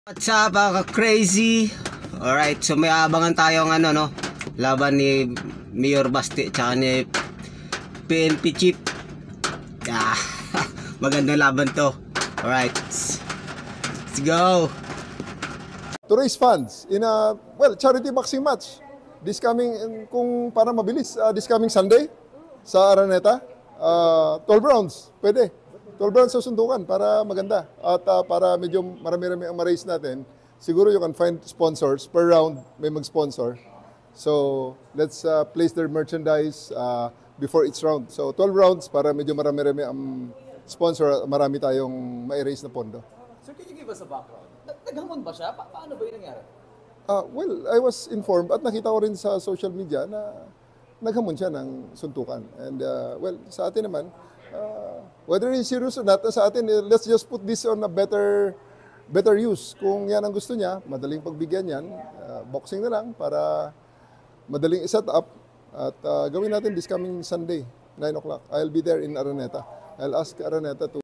What's up mga crazy? Alright, so may abangan tayong laban ni Mayor Basti tsaka ni PNP Chief. Magandang laban to. Alright, let's go. To raise funds in a charity boxing match this coming, kung para mabilis, this coming Sunday sa Araneta. 12 rounds, pwede. 12 rounds sa sundukan para maganda at para medyo marami-rami ang ma-raise natin. Siguro you can find sponsors per round, may mag-sponsor. So let's place their merchandise before each round. So 12 rounds para medyo marami-rami ang sponsor at marami tayong ma-raise na pondo. Sir, can you give us a background? Naghamon ba siya? Paano ba yung nangyari? Well, I was informed at nakita ko rin sa social media na naghamon siya ng suntukan. And sa atin naman, whether he's serious or not, sa atin, let's just put this on a better use. Kung yan ang gusto niya, madaling pagbigyan yan, boxing na lang para madaling i-set up. At gawin natin this coming Sunday, 9 o'clock. I'll be there in Araneta. I'll ask Araneta to